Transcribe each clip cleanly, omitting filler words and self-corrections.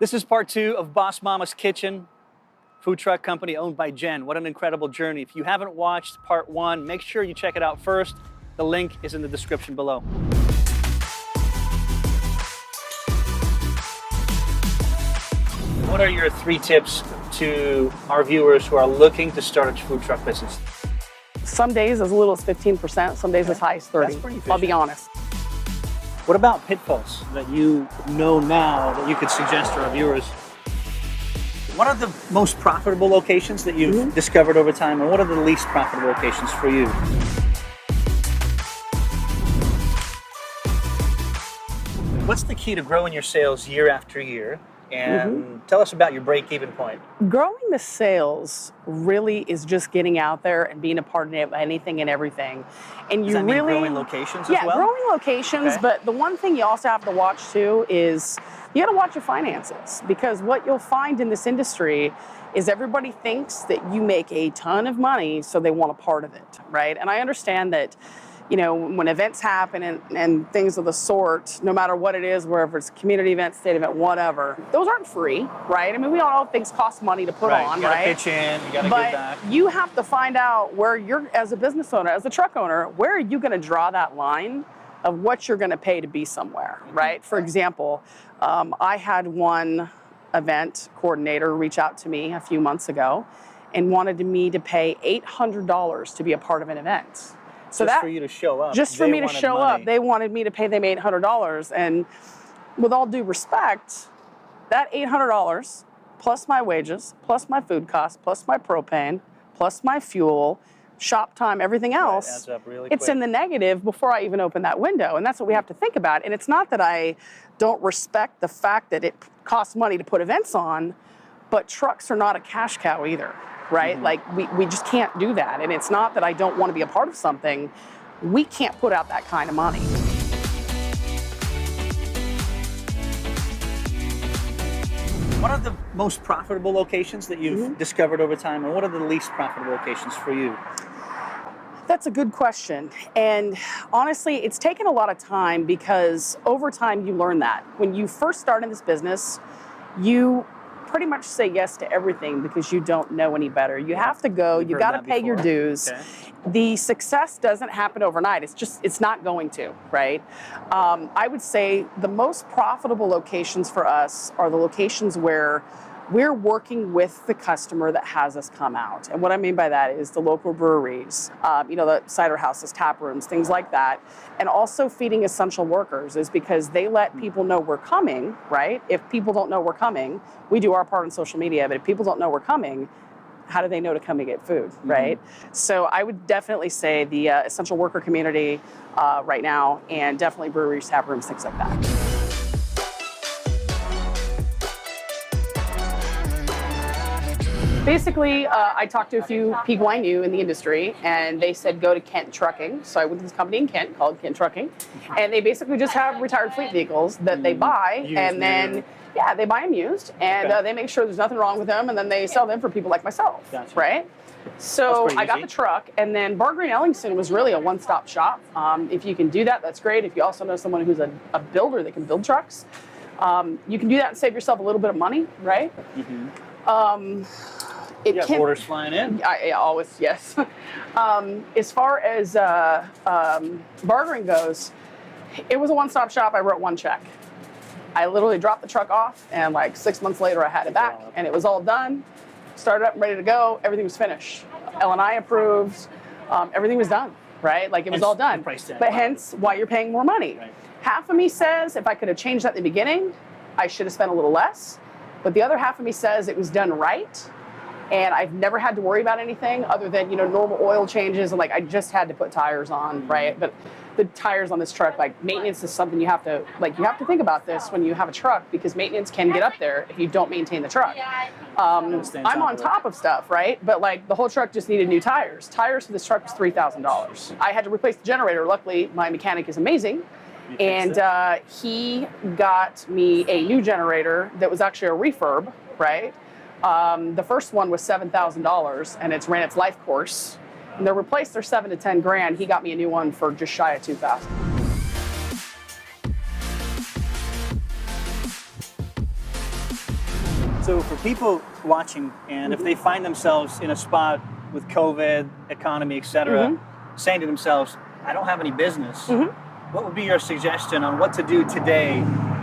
This is part 2 of Boss Mama's Kitchen, food truck company owned by Jen. What an incredible journey. If you haven't watched part 1, make sure you check it out first. The link is in the description below. What are your 3 tips to our viewers who are looking to start a food truck business? Some days as little as 15%, some days as high as 30%. That's pretty efficient. I'll be honest. What about pitfalls that you know now that you could suggest to our viewers? What are the most profitable locations that you've discovered over time, and what are the least profitable locations for you? What's the key to growing your sales year after year? And tell us about your break-even point. Growing the sales really is just getting out there and being a part of anything and everything. And Does that mean growing locations as well? Yeah, growing locations, but the one thing you also have to watch too is you got to watch your finances, because what you'll find in this industry is everybody thinks that you make a ton of money, so they want a part of it, right? And I understand that, you know, when events happen and things of the sort, no matter what it is, wherever it's a community event, state event, whatever, those aren't free, right? I mean, we all know things cost money to put on, you gotta pitch in, you gotta give back. But you have to find out where you're, as a business owner, as a truck owner, where are you gonna draw that line of what you're gonna pay to be somewhere, right? For example, I had one event coordinator reach out to me a few months ago and wanted me to pay $800 to be a part of an event. So just for you to show up. Just for me to show up. They wanted me to pay them $800. And with all due respect, that $800 plus my wages, plus my food costs, plus my propane, plus my fuel, shop time, everything else, adds up really it's quick. in the negative before I even open that window. And that's what we have to think about. And it's not that I don't respect the fact that it costs money to put events on, but trucks are not a cash cow either. Right? Like we just can't do that. And it's not that I don't want to be a part of something. We can't put out that kind of money. What are the most profitable locations that you've discovered over time, and what are the least profitable locations for you? That's a good question. And honestly, it's taken a lot of time, because over time you learn that. When you first start in this business, you pretty much say yes to everything because you don't know any better. You have to go, you got to pay your dues. Okay. The success doesn't happen overnight. It's not going to, right? I would say the most profitable locations for us are the locations where we're working with the customer that has us come out. And what I mean by that is the local breweries, you know, the cider houses, tap rooms, things like that. And also feeding essential workers is because they let people know we're coming, right? If people don't know we're coming, we do our part on social media, but if people don't know we're coming, how do they know to come and get food, right? So I would definitely say the essential worker community right now, and definitely breweries, tap rooms, things like that. Basically, I talked to a few people I knew in the industry, and they said go to Kent Trucking. So I went to this company in Kent called Kent Trucking, and they basically just have retired fleet vehicles that they buy, and then they buy them used, and they make sure there's nothing wrong with them, and then they sell them for people like myself, right? So I got the truck, and then Bar Green Ellingson was really a one-stop shop. If you can do that, that's great. If you also know someone who's a builder that can build trucks, you can do that and save yourself a little bit of money, right? Orders flying in? I always, yes. As far as bartering goes, it was a one-stop shop. I wrote one check. I literally dropped the truck off, and like 6 months later I had it back, and it was all done, started up and ready to go. Everything was finished. L&I approved. Everything was done, right? Like it was all done. But hence why you're paying more money. Right. Half of me says if I could have changed that at the beginning, I should have spent a little less. But the other half of me says it was done right. And I've never had to worry about anything other than, you know, normal oil changes, and like I just had to put tires on, right? But the tires on this truck, like maintenance is something you have to think about this when you have a truck, because maintenance can get up there if you don't maintain the truck. I'm on top of stuff, right? But like the whole truck just needed new tires. Tires for this truck was $3,000. I had to replace the generator. Luckily, my mechanic is amazing. And he got me a new generator that was actually a refurb, right? The first one was $7,000, and it's ran its life course. And they're replaced their 7 to 10 grand. He got me a new one for just shy of 2,000. So for people watching, and if they find themselves in a spot with COVID, economy, etc., saying to themselves, I don't have any business, what would be your suggestion on what to do today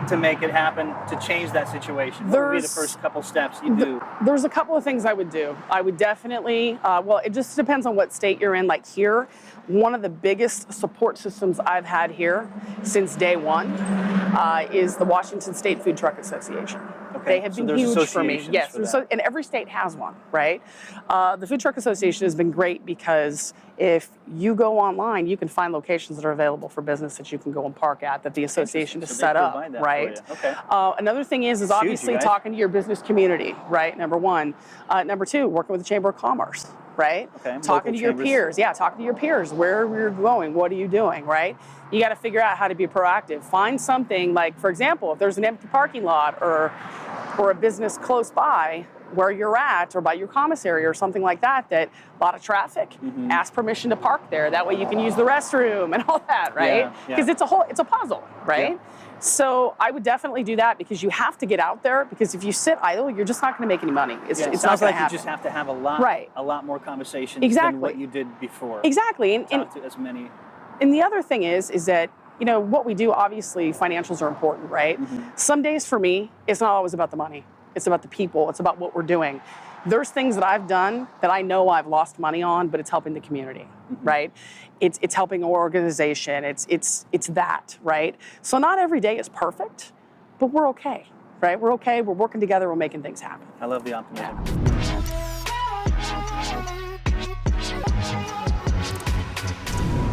to make it happen, to change that situation? What would be the first couple steps you do? There's a couple of things I would do. I would definitely, well, it just depends on what state you're in. Like here, one of the biggest support systems I've had here since day one is the Washington State Food Truck Association. Okay. They have been huge for me. Yes, and every state has one, right? The Food Truck Association has been great because if you go online, you can find locations that are available for business that you can go and park at, that the association has set up, right? Okay. Another thing is obviously talking to your business community, right? Number one. Number two, working with the Chamber of Commerce, right? Okay. Talking to your peers. Yeah, talking to your peers. Where you're going, what are you doing, right? You got to figure out how to be proactive. Find something like, for example, if there's an empty parking lot or a business close by where you're at or by your commissary or something like that, that a lot of traffic, ask permission to park there. That way you can use the restroom and all that, right? Because it's a puzzle, right? Yeah. So I would definitely do that because you have to get out there, because if you sit idle, you're just not going to make any money. It sounds like you just have to have a lot more conversations than what you did before. Exactly. And to as many. And the other thing is that, you know, what we do, obviously financials are important, right? Some days for me, it's not always about the money. It's about the people. It's about what we're doing. There's things that I've done that I know I've lost money on, but it's helping the community, right? It's helping an organization. It's that, right? So not every day is perfect, but we're okay, right? We're okay. We're working together. We're making things happen. I love the optimism.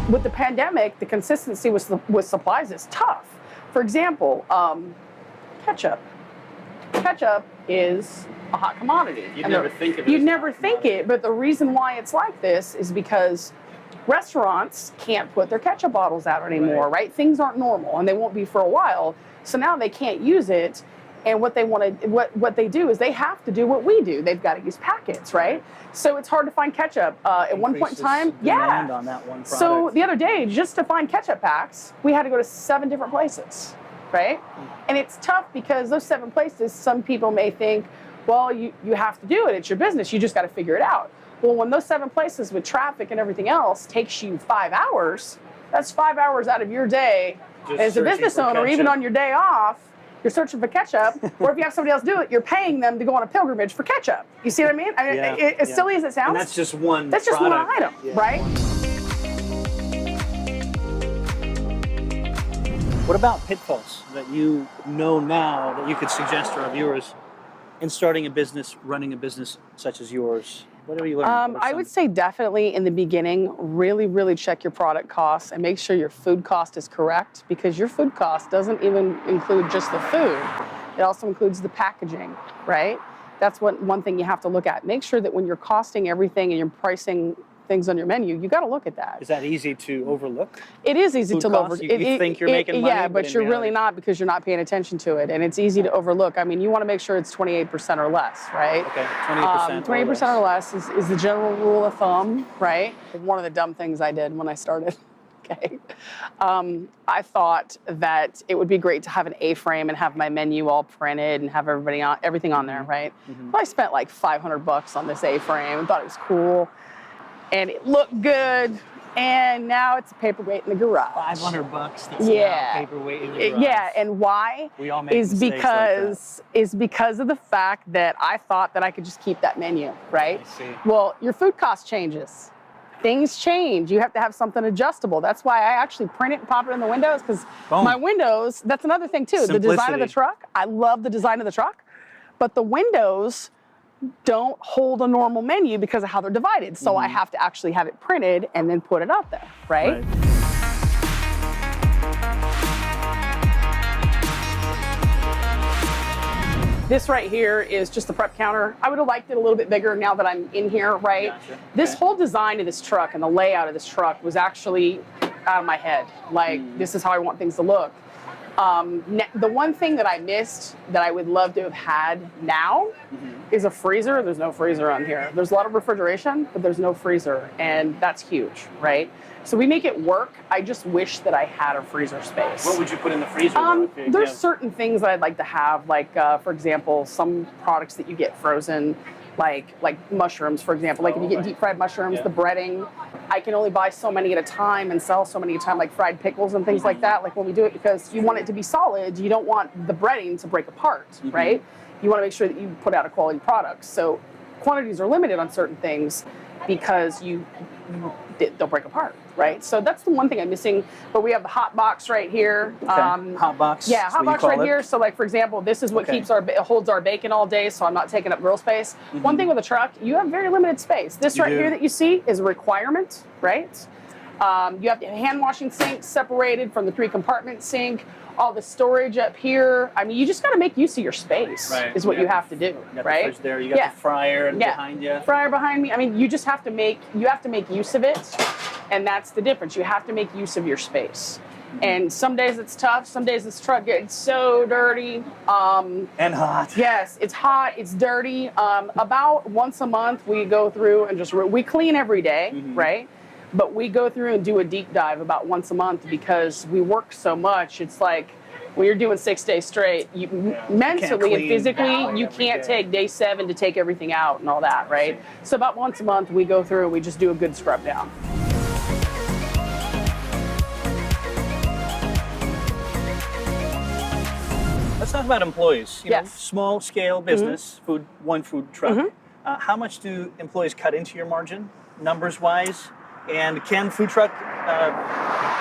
With the pandemic, the consistency with supplies is tough. For example, ketchup. Ketchup is a hot commodity. You'd never think of it. You'd never think it, but the reason why it's like this is because restaurants can't put their ketchup bottles out anymore, right? Things aren't normal, and they won't be for a while. So now they can't use it. And what they do is they have to do what we do. They've got to use packets, right? So it's hard to find ketchup. At one point in time, on that one product. So the other day, just to find ketchup packs, we had to go to 7 different places, right? And it's tough because those 7 places, some people may think, well, you have to do it. It's your business. You just got to figure it out. Well, when those 7 places with traffic and everything else takes you 5 hours, that's 5 hours out of your day as a business owner, even on your day off. You're searching for ketchup, or if you have somebody else do it, you're paying them to go on a pilgrimage for ketchup. You see what I mean? As silly as it sounds. And that's just one. That's just one item, right? What about pitfalls that you know now that you could suggest to our viewers in starting a business, running a business such as yours? What have you learned? I would say definitely in the beginning, really, really check your product costs and make sure your food cost is correct, because your food cost doesn't even include just the food. It also includes the packaging, right? That's one thing you have to look at. Make sure that when you're costing everything and you're pricing things on your menu, you got to look at that. Is that easy to overlook? It is easy to overlook. You think you're making money? Yeah, but you're really not, because you're not paying attention to it, and it's easy to overlook. I mean, you want to make sure it's 28% or less, right? Okay, 20%. 20% or less is the general rule of thumb, right? One of the dumb things I did when I started. Okay, I thought that it would be great to have an A-frame and have my menu all printed and have everything on there, right? Well, I spent like $500 on this A-frame and thought it was cool. And it looked good, and now it's a paperweight in the garage. $500. That's now paperweight in the garage. Yeah, and why? We all make mistakes like that. Is because of the fact that I thought that I could just keep that menu, right? I see. Well, your food cost changes. Things change. You have to have something adjustable. That's why I actually print it and pop it in the windows, because my windows, that's another thing too. Simplicity. The design of the truck, I love the design of the truck, but the windows don't hold a normal menu because of how they're divided. So I have to actually have it printed and then put it out there, right? This right here is just the prep counter. I would have liked it a little bit bigger now that I'm in here, right? Gotcha. This whole design of this truck and the layout of this truck was actually out of my head. Like, this is how I want things to look. The one thing that I missed that I would love to have had now is a freezer. There's no freezer on here. There's a lot of refrigeration, but there's no freezer, and that's huge, right? So we make it work. I just wish that I had a freezer space. What would you put in the freezer? Though, There's certain things that I'd like to have, like for example, some products that you get frozen, like mushrooms, for example. Like if you get deep fried mushrooms, the breading, I can only buy so many at a time and sell so many at a time, like fried pickles and things like that. Like when we do it, because you want it to be solid, you don't want the breading to break apart, right? You want to make sure that you put out a quality product. So quantities are limited on certain things because they'll break apart, right? So that's the one thing I'm missing. But we have the hot box right here. Hot box. Yeah, hot box right here. So like for example, this is what holds our bacon all day, so I'm not taking up grill space. One thing with a truck, you have very limited space. This here that you see is a requirement, right? You have to have hand washing sinks separated from the 3-compartment sink. All the storage up here. I mean, you just got to make use of your space. Is what you have to do, you got right? The fridge there. You got the fryer behind you. Fryer behind me. I mean, you just have to make use of it, and that's the difference. You have to make use of your space. And some days it's tough. Some days this truck gets so dirty. And hot. Yes, it's hot. It's dirty. About once a month we go through and we clean every day, right? But we go through and do a deep dive about once a month because we work so much. It's like when you're doing 6 days straight, mentally and physically, you can't take day 7 to take everything out and all that, right? So about once a month, we go through and we just do a good scrub down. Let's talk about employees. You know, small scale business, one food truck. How much do employees cut into your margin, numbers wise? And can food truck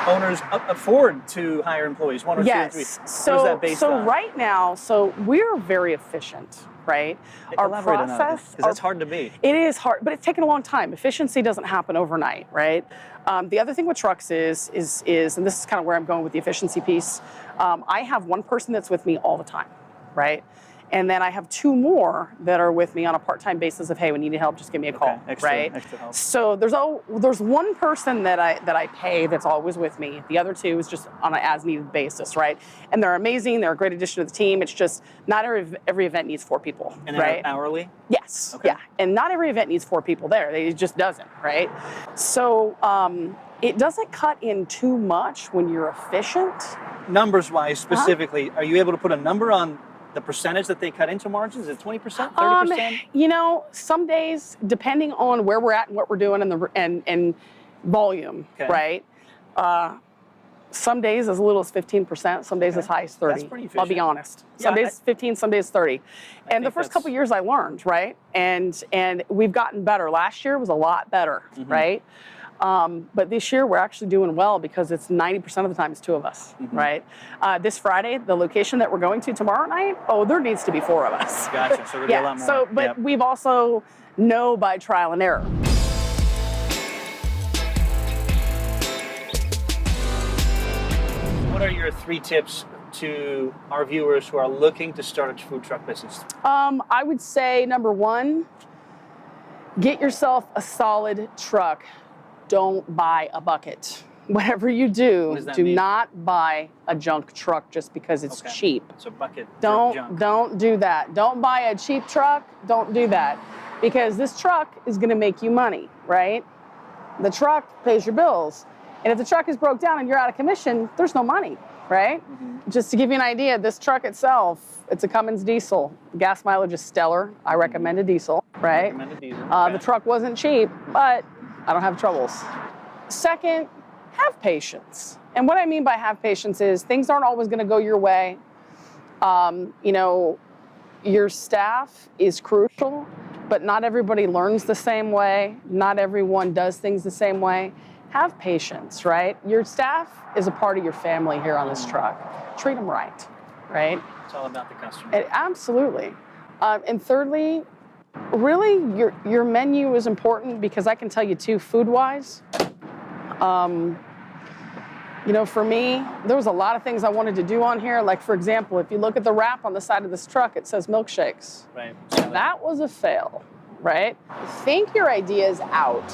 owners afford to hire employees, 1 or 2 or 3? So, what is that based on? Right now, we're very efficient, right? Elaborate on that, because that's hard to be. It is hard, but it's taken a long time. Efficiency doesn't happen overnight, right? The other thing with trucks is, and this is kind of where I'm going with the efficiency piece, I have one person that's with me all the time, right? And then I have 2 more that are with me on a part-time basis of, hey, when you need help, just give me a call, right? Extra help. So there's one person that I pay that's always with me. The other 2 is just on an as-needed basis, right? And they're amazing. They're a great addition to the team. It's just not every event needs 4 people, and right? Hourly? Yes. Okay. Yeah. And not every event needs 4 people there. It just doesn't, right? So it doesn't cut in too much when you're efficient. Numbers-wise, specifically, are you able to put a number on the percentage that they cut into margins? Is it 20%, 30%? You know, some days, depending on where we're at and what we're doing and volume, right? Some days as little as 15%, some days as high as 30. That's pretty efficient. I'll be honest. Some days 15, some days 30. And the first couple years I learned, right? And we've gotten better. Last year was a lot better, right? But this year we're actually doing well because it's 90% of the time it's 2 of us, right? This Friday, the location that we're going to tomorrow night, there needs to be 4 of us. Gotcha, so there'll be a lot more. So, but we've also know by trial and error. What are your 3 tips to our viewers who are looking to start a food truck business? I would say number 1, get yourself a solid truck. Don't buy a bucket. Whatever you do, not buy a junk truck just because it's cheap. So bucket. Don't do that. Don't buy a cheap truck. Don't do that, because this truck is going to make you money, right? The truck pays your bills, and if the truck is broke down and you're out of commission, there's no money, right? Just to give you an idea, this truck itself, it's a Cummins diesel. Gas mileage is stellar. I recommend a diesel, right? The truck wasn't cheap, but I don't have troubles. Second, have patience. And what I mean by have patience is things aren't always going to go your way. You know, your staff is crucial, but not everybody learns the same way. Not everyone does things the same way. Have patience, right? Your staff is a part of your family here on this truck. Treat them right, right? It's all about the customer. Absolutely. And thirdly, really, your menu is important, because I can tell you too, food-wise, you know, for me, there was a lot of things I wanted to do on here. Like, for example, if you look at the wrap on the side of this truck, it says milkshakes. Right. That was a fail, right? Think your ideas out.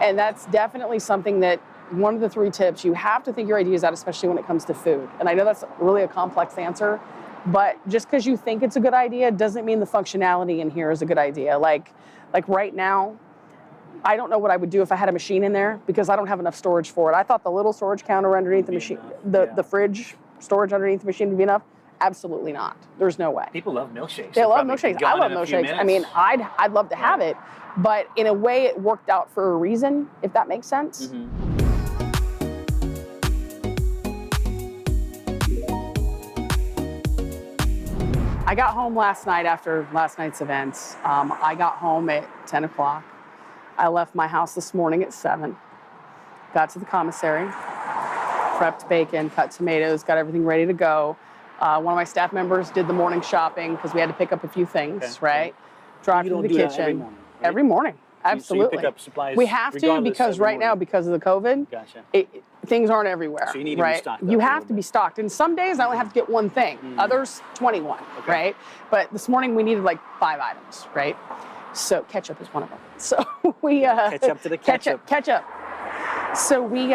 And that's definitely something that, one of the 3 tips, you have to think your ideas out, especially when it comes to food. And I know that's really a complex answer, but just because you think it's a good idea doesn't mean the functionality in here is a good idea. Like right now, I don't know what I would do if I had a machine in there because I don't have enough storage for it. I thought the little storage counter underneath the machine, the fridge storage underneath the machine would be enough. Absolutely not. There's no way. People love milkshakes. They love milkshakes. I love milkshakes. I mean, I'd love to have it, but in a way it worked out for a reason, if that makes sense. I got home last night after last night's events. I got home at 10 o'clock. I left my house this morning at 7. Got to the commissary, prepped bacon, cut tomatoes, got everything ready to go. One of my staff members did the morning shopping because we had to pick up a few things, right? Drive to the kitchen. Every morning, right? Every morning, absolutely. So you pick up supplies. We have to because right now, because of the COVID, things aren't everywhere. So you need to be stocked up. You have to be stocked. And some days I only have to get one thing. Others, 21, right? But this morning we needed like 5 items, right? So ketchup is one of them. So we ketchup to the ketchup. Ketchup. So we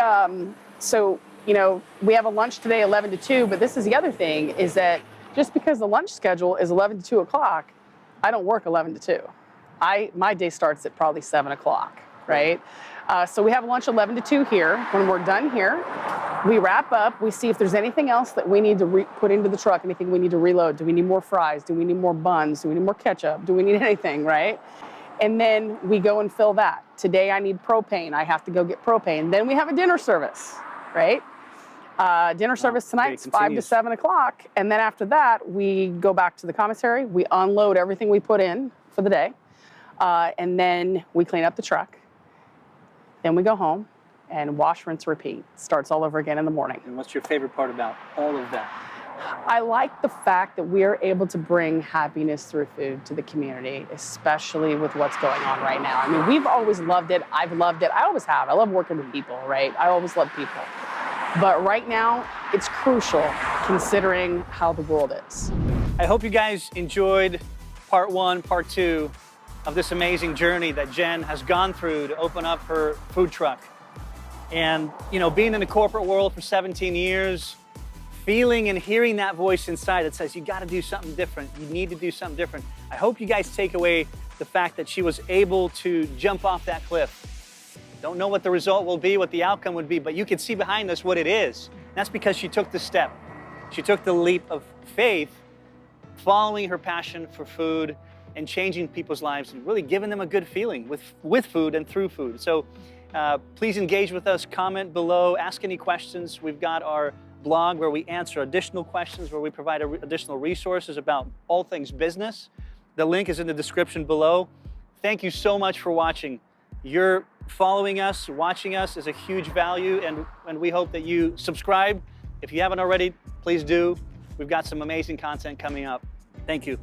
you know, we have a lunch today 11 to 2, but this is the other thing is that just because the lunch schedule is 11 to 2 o'clock, I don't work 11 to 2. My day starts at probably 7 o'clock, right? So we have lunch 11 to 2 here. When we're done here, we wrap up. We see if there's anything else that we need to put into the truck, anything we need to reload. Do we need more fries? Do we need more buns? Do we need more ketchup? Do we need anything, right? And then we go and fill that. Today I need propane. I have to go get propane. Then we have a dinner service, right? Dinner service tonight's 5 to 7 o'clock. And then after that, we go back to the commissary. We unload everything we put in for the day. And then we clean up the truck. Then we go home and wash, rinse, repeat. Starts all over again in the morning. And what's your favorite part about all of that? I like the fact that we are able to bring happiness through food to the community, especially with what's going on right now. I mean, we've always loved it. I've loved it. I always have. I love working with people, right? I always love people. But right now, it's crucial considering how the world is. I hope you guys enjoyed part 1, part 2 of this amazing journey that Jen has gone through to open up her food truck. And, you know, being in the corporate world for 17 years, feeling and hearing that voice inside that says, you got to do something different. You need to do something different. I hope you guys take away the fact that she was able to jump off that cliff. Don't know what the result will be, what the outcome would be, but you can see behind us what it is. That's because she took the step. She took the leap of faith, following her passion for food and changing people's lives and really giving them a good feeling with food and through food. So please engage with us, comment below, ask any questions. We've got our blog where we answer additional questions, where we provide additional resources about all things business. The link is in the description below. Thank you so much for watching. Your following us, watching us is a huge value, and we hope that you subscribe. If you haven't already, please do. We've got some amazing content coming up. Thank you.